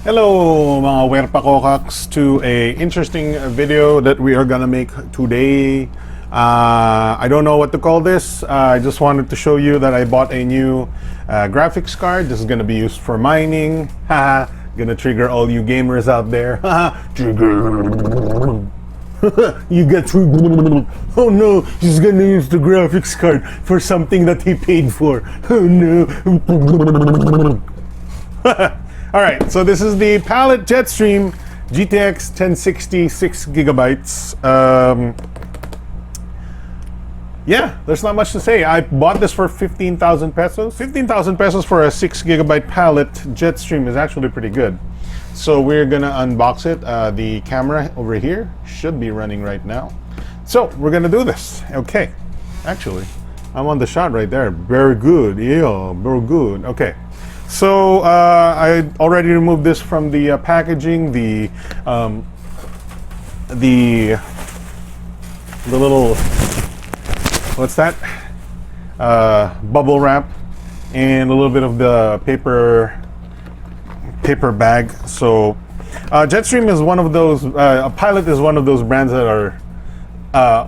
Hello mga KOKAKs to a interesting video that we are gonna make today. I don't know what to call this. I just wanted to show you that I bought a new graphics card. This is gonna be used for mining. Haha, gonna trigger all you gamers out there. Trigger. You get triggered. Oh no, he's gonna use the graphics card for something that he paid for. Oh no. Alright, so this is the Palit Jetstream GTX 1060 6GB. Yeah, there's not much to say. I bought this for 15,000 pesos. 15,000 pesos for a 6GB Palit Jetstream is actually pretty good. So we're gonna unbox it. The camera over here should be running right now. So we're gonna do this. Okay, actually, I'm on the shot right there. Very good. Yeah, very good. Okay. So I already removed this from the packaging, the little, what's that? Bubble wrap, and a little bit of the paper bag. So Jetstream is one of those. Palit is one of those brands that are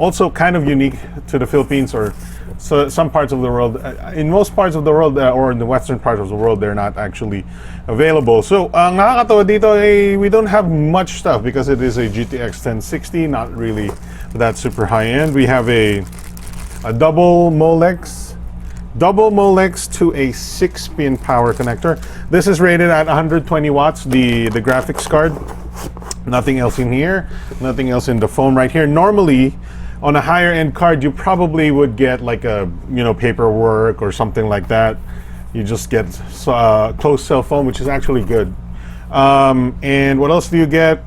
also kind of unique to the Philippines or. So some parts of the world, in most parts of the world, or in the western part of the world, they're not actually available. So ang nakakatawa dito, we don't have much stuff because it is a GTX 1060, not really that super high end. We have a double Molex to a 6-pin power connector. This is rated at 120 watts. The graphics card. Nothing else in here. Nothing else in the phone right here. Normally, on a higher end card, you probably would get like a paperwork or something like that. You just get a closed cell phone, which is actually good. And what else do you get?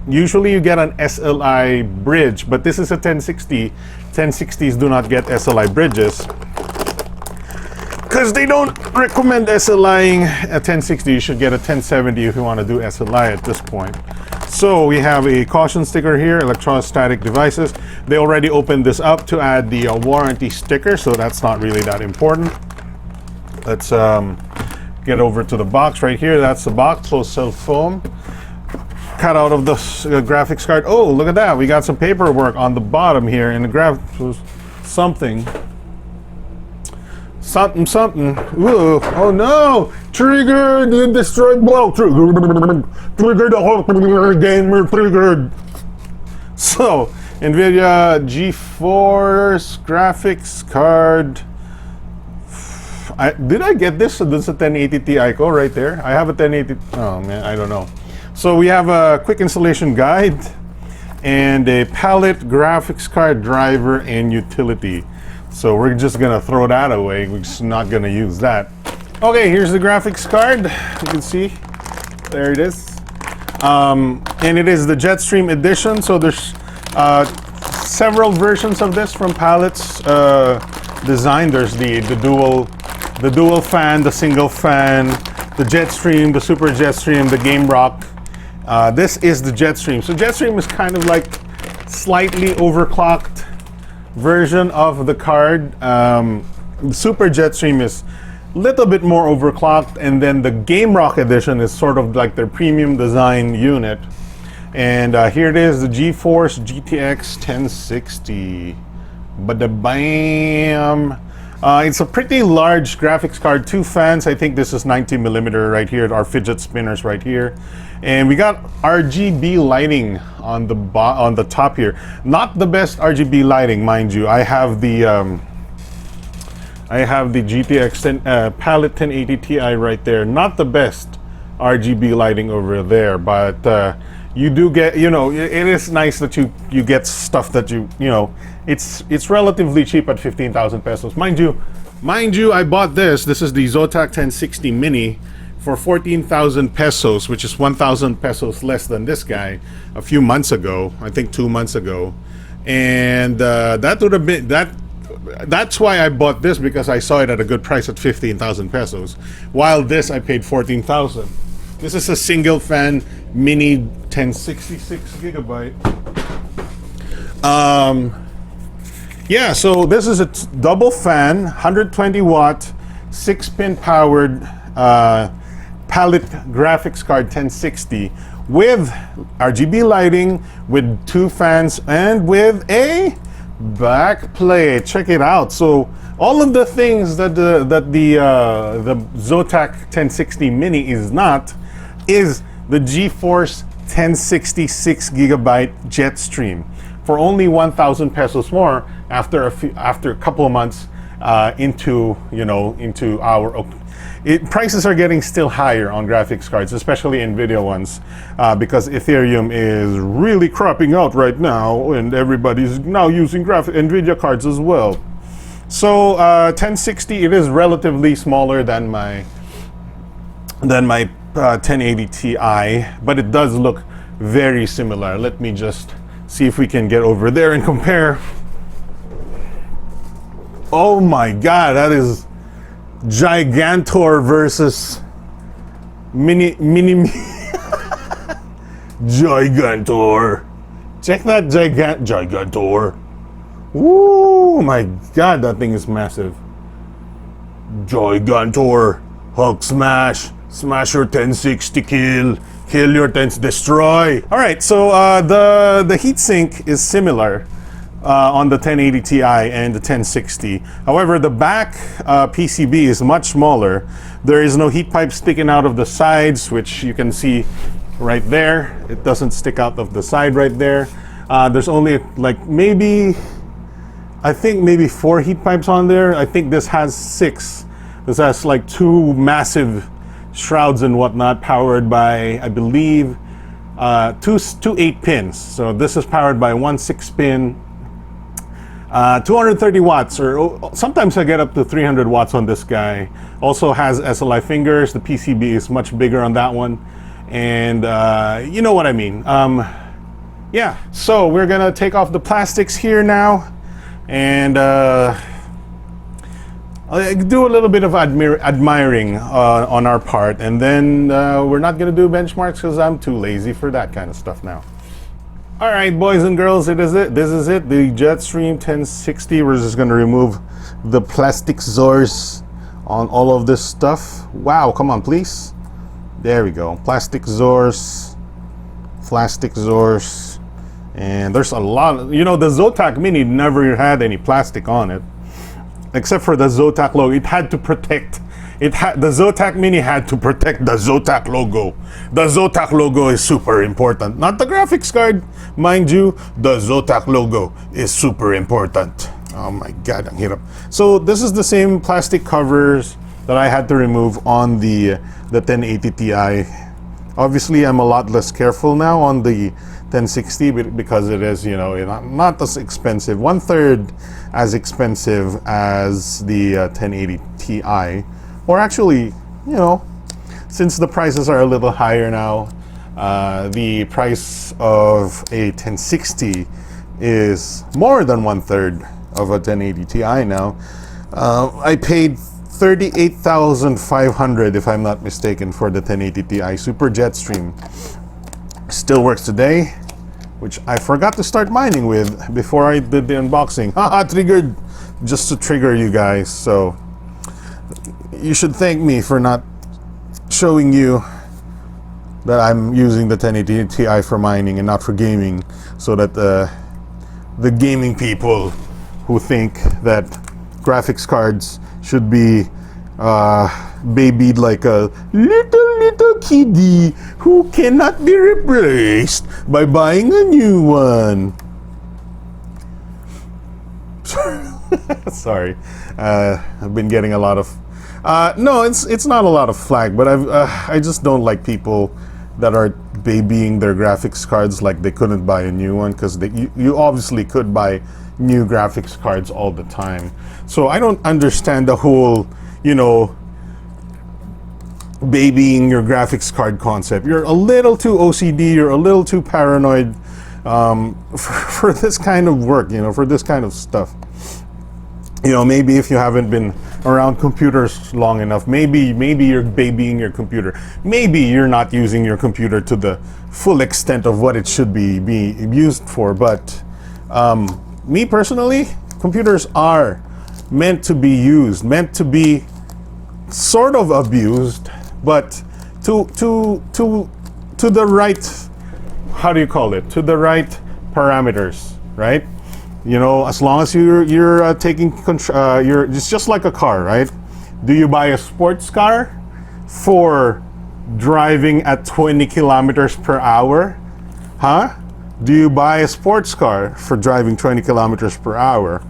Usually you get an SLI bridge, but this is a 1060. 1060s do not get SLI bridges because they don't recommend SLIing a 1060. You should get a 1070 if you want to do SLI at this point. So we have a caution sticker here, electrostatic devices. They already opened this up to add the warranty sticker, so that's not really that important. Let's get over to the box right here. That's the box, closed cell foam. Cut out of the graphics card. Oh, look at that. We got some paperwork on the bottom here in the graphics. Something. Ooh, oh no! Triggered! Destroyed block! Triggered the whole gamer triggered! So, NVIDIA GeForce graphics card. Did I get this? So this is a 1080 Ti right there. I have a 1080. Oh man, I don't know. So we have a quick installation guide and a Palit graphics card driver and utility. So we're just gonna throw that away. We're just not gonna use that. Okay, here's the graphics card. You can see, there it is. And it is the Jetstream edition. So there's several versions of this from Palit's design. There's the dual fan, the single fan, the Jetstream, the Super Jetstream, the Game Rock. This is the Jetstream. So Jetstream is kind of like slightly overclocked version of the card. The Super Jetstream is a little bit more overclocked, and then the Game Rock edition is sort of like their premium design unit. And here it is, the GeForce GTX 1060. Bada-bam! It's a pretty large graphics card, 2 fans. I think this is 90mm right here, our fidget spinners right here. And we got RGB lighting on the top here. Not the best RGB lighting, mind you. I have the GTX Palit 1080 Ti right there. Not the best RGB lighting over there, but you do get, it is nice that you get stuff that it's relatively cheap at 15,000 pesos. Mind you, I bought this. This is the Zotac 1060 Mini for 14,000 pesos, which is 1,000 pesos less than this guy a few months ago. I think 2 months ago, and that would have been that. That's why I bought this, because I saw it at a good price at 15,000 pesos. While this I paid 14,000. This is a single fan mini 1066GB. Yeah, so this is a double fan, 120 watt, 6-pin powered Palit graphics card 1060 with RGB lighting, with 2 fans, and with a back plate. Check it out. So all of the things that the Zotac 1060 Mini is not, is the GeForce 1066 gigabyte Jetstream for only 1,000 pesos more after a couple of months into our prices are getting still higher on graphics cards, especially NVIDIA ones, because Ethereum is really cropping out right now, and everybody's now using NVIDIA cards as well. So 1060, it is relatively smaller than my 1080 Ti, but it does look very similar. Let me just see if we can get over there and compare. Oh my God, that is Gigantor versus Mini Gigantor. Check that Gigantor. Woo, my God, that thing is massive. Gigantor, Hulk smash, smash your 1060, kill your 10s, destroy. All right, so the heatsink is similar on the 1080 Ti and the 1060. However, the back PCB is much smaller. There is no heat pipe sticking out of the sides, which you can see right there. It doesn't stick out of the side right there. There's only like I think maybe 4 heat pipes on there. I think this has 6. This has like 2 massive shrouds and whatnot, powered by, I believe, two 8 pins. So this is powered by 1 6-pin, 230 watts, or sometimes I get up to 300 watts on this guy. Also has SLI fingers. The PCB is much bigger on that one, and you know what I mean. Yeah, so we're gonna take off the plastics here now, and do a little bit of admiring on our part, and then we're not gonna do benchmarks because I'm too lazy for that kind of stuff now. All right, boys and girls, this is it, the Jetstream 1060. We're just gonna remove the plastic zors on all of this stuff. Wow, come on, please. There we go, plastic zors, and there's a lot. You know, the Zotac Mini never had any plastic on it, except for the Zotac logo. It had to protect. The Zotac Mini had to protect the Zotac logo. The Zotac logo is super important. Not the graphics card, mind you. The Zotac logo is super important. Oh my God, ang hirap. So this is the same plastic covers that I had to remove on the 1080 Ti. Obviously, I'm a lot less careful now on the 1060 because it is, you know, not as expensive, 1/3 as expensive as the 1080 Ti. Or actually, you know, since the prices are a little higher now, the price of a 1060 is more than 1/3 of a 1080 Ti now. I paid 38,500, if I'm not mistaken, for the 1080 Ti Super Jetstream. Still works today, which I forgot to start mining with before I did the unboxing. Haha, triggered, just to trigger you guys. So you should thank me for not showing you that I'm using the 1080 Ti for mining and not for gaming, so that the gaming people who think that graphics cards should be babied like a little kiddie who cannot be replaced by buying a new one. Sorry, I've been getting a lot of no, it's not a lot of flack, but I just don't like people that are babying their graphics cards like they couldn't buy a new one, because you obviously could buy new graphics cards all the time. So I don't understand the whole, you know, babying your graphics card concept. You're a little too OCD, you're a little too paranoid for this kind of work, you know, for this kind of stuff. You know, maybe if you haven't been around computers long enough, maybe you're babying your computer. Maybe you're not using your computer to the full extent of what it should be used for. But me personally, computers are meant to be used, meant to be sort of abused, but to the right, how do you call it? To the right parameters, right? You know, as long as you're taking control, it's just like a car, right? Do you buy a sports car for driving at 20 kilometers per hour? Huh? Do you buy a sports car for driving 20 kilometers per hour?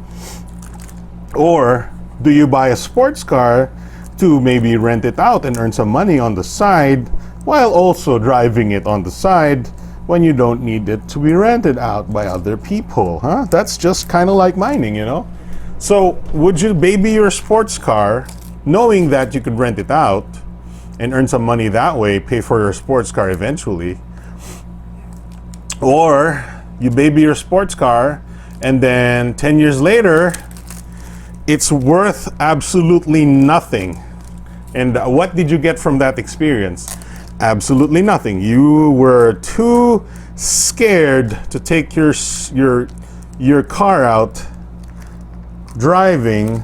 Or do you buy a sports car to maybe rent it out and earn some money on the side while also driving it on the side when you don't need it to be rented out by other people, huh? That's just kind of like mining, you know? So would you baby your sports car knowing that you could rent it out and earn some money that way, pay for your sports car eventually? Or you baby your sports car and then 10 years later, it's worth absolutely nothing. And what did you get from that experience? Absolutely nothing. You were too scared to take your car out driving,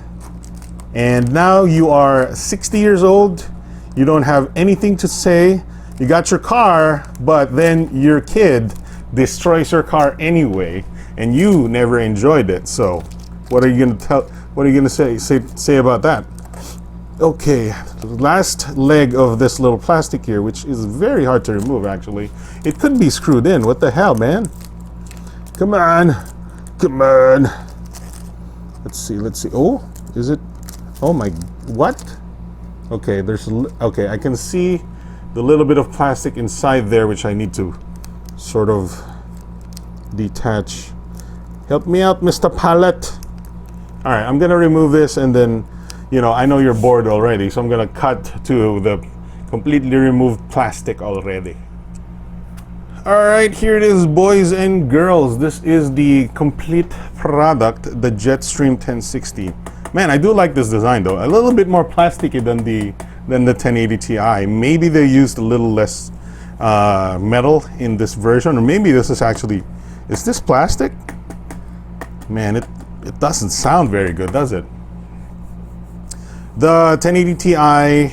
and now you are 60 years old. You don't have anything to say. You got your car, but then your kid destroys your car anyway, and you never enjoyed it. So what are you going to tell? What are you going to say about that? Okay, the last leg of this little plastic here, which is very hard to remove actually. It could be screwed in. What the hell, man? Come on. Come on. Let's see. Oh, is it? Oh my, what? Okay, okay, I can see the little bit of plastic inside there, which I need to sort of detach. Help me out, Mr. Palit. All right, I'm gonna remove this, and then, you know, I know you're bored already, so I'm gonna cut to the completely removed plastic already. All right, here it is, boys and girls. This is the complete product, the Jetstream 1060. Man, I do like this design though. A little bit more plasticky than the 1080 Ti. Maybe they used a little less metal in this version, or maybe this is actually, is this plastic? Man, it doesn't sound very good, does it? The 1080 Ti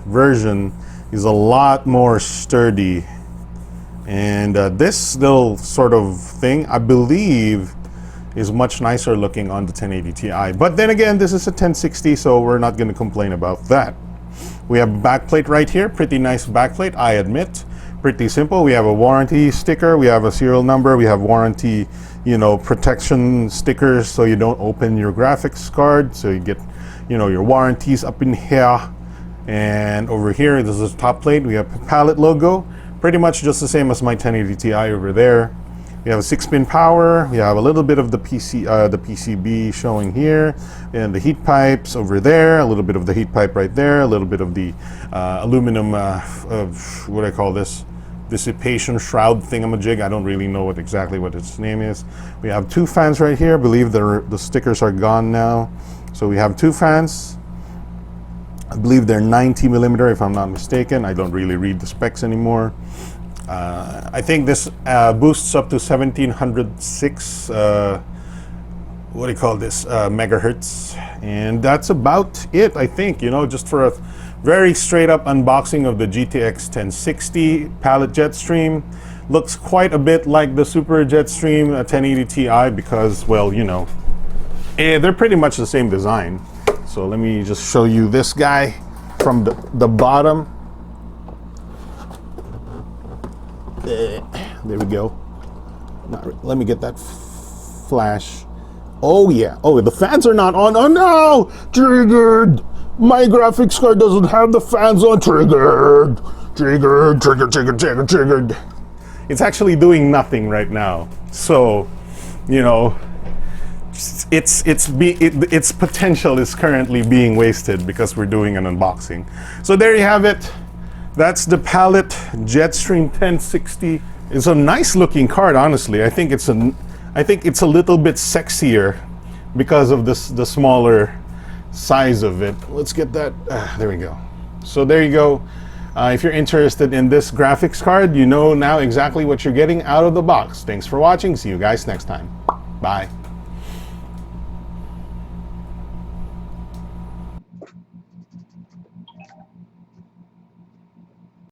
version is a lot more sturdy, and this little sort of thing, I believe, is much nicer looking on the 1080 Ti. But then again, this is a 1060, so we're not going to complain about that. We have a backplate right here, pretty nice backplate, I admit. Pretty simple. We have a warranty sticker, we have a serial number, we have warranty, you know, protection stickers so you don't open your graphics card, so you get, you know, your warranties up in here. And over here, this is top plate. We have Palit logo, pretty much just the same as my 1080 Ti over there. We have a 6-pin power. We have a little bit of the PCB showing here, and the heat pipes over there. A little bit of the heat pipe right there. A little bit of the aluminum, what do I call this? Dissipation shroud thingamajig. I don't really know exactly what its name is. We have 2 fans right here. I believe the stickers are gone now. So we have 2 fans. I believe they're 90 millimeter if I'm not mistaken. I don't really read the specs anymore. I think this boosts up to 1706 what do you call this, megahertz, and that's about it, I think. You know, just for a very straight up unboxing of the GTX 1060 Palit Jetstream. Looks quite a bit like the Super Jetstream 1080 Ti because, well, you know, they're pretty much the same design. So let me just show you this guy from the bottom. There we go. Let me get that flash. Oh yeah. Oh, the fans are not on. Oh no! Triggered! My graphics card doesn't have the fans on. Triggered! Triggered. It's actually doing nothing right now. So, you know, its potential is currently being wasted because we're doing an unboxing. So there you have it. That's the Palit Jetstream 1060. It's a nice looking card, honestly. I think it's a little bit sexier because of the smaller size of it. Let's get that. There we go. So there you go. If you're interested in this graphics card, you know now exactly what you're getting out of the box. Thanks for watching. See you guys next time. Bye.